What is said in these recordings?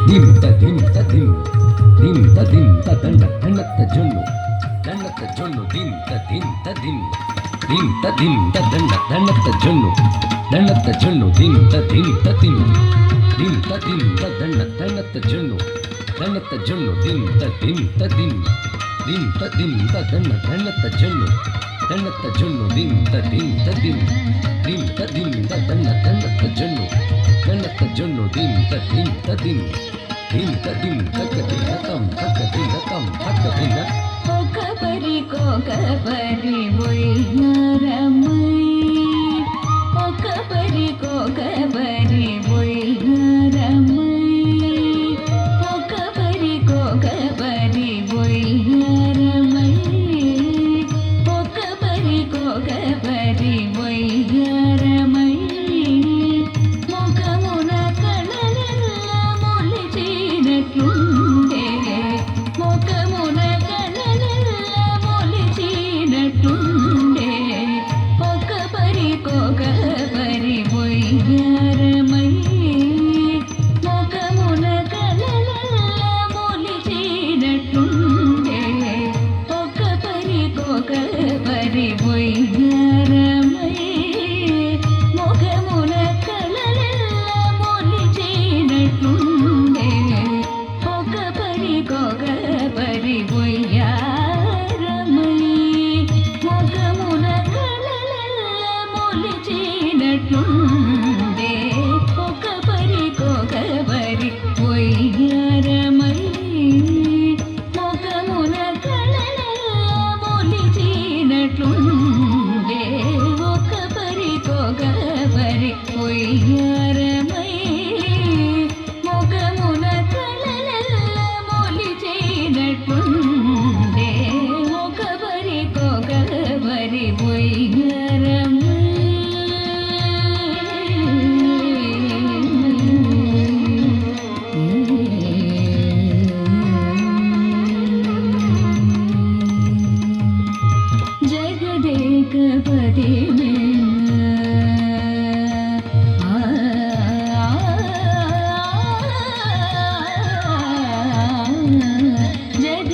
దిం దిం దిం దిం దిం దండ దండత జొన్ను దండత జొన్ను దిం దిం దిం దిం దిం దండ దండత జొన్ను దండత జొన్ను దిం దిం దిం దిం దిం దండ దండత జొన్ను దండత జొన్ను దిం దిం దిం దిం దిం దండ దండత జొన్ను దండత జొన్ను దిం దిం దిం దిం దిం దండ దండత జొన్ను దండత జొన్ను దిం దిం దిం దిం దిం తక్కదినకం తక్కదినకం తక్కదిన కొకబరి కొకబరి బొయ్యారమై కొకబరి కొకబరి బొయ్యారమై కొకబరి కొకబరి బొయ్యారమై కొకబరి కొకబరి బొయ్యారమై ముఖమున కళలెల్ల మొలిచినట్లుండే ముఖమున కళలెల్ల మొలిచినట్లుండే కొకబరి కొకబరి బొయ్యారమై ముఖమున కళలెల్ల మొలిచినట్లుండే కొకబరి కొకబరి బొయ్యారమై ముఖమున కళలెల్ల మొలిచినట్లుండే కొకబరి కొకబరి బొయ్యారమై ముఖమున కళలెల్ల మొలిచినట్లుండే కొకబరి కొకబరి బొయ్యారమై ముఖమున కళలెల్ల మొలిచినట్లుండే కొకబరి కొకబరి బొయ్యారమై ముఖమున కళలెల్ల మొలిచినట్లుండే కొకబరి కొకబరి బొయ్యారమై జగదేకపతి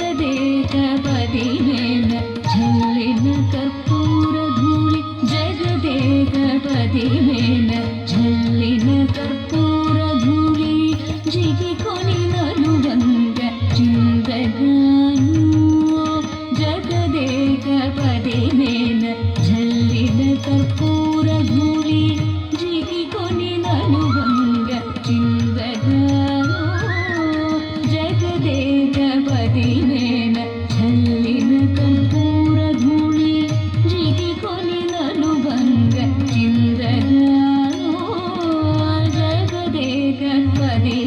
జగదేకపతి ఝల్లిన కర్పూర ధూళి జగదేకపతి ఝల్లిన కర్పూర ధూళి జిగికొని నలువంగ చిందగాను జగదేకపతి ఝల్లిన కర్పూర ధూళి జిగికొని నలువంగ చిందగాను జగదేకపతి ఝల్లిన కర్పూర ధూళి జిగికొని నలువంగ చిందగాను జగదేకపతి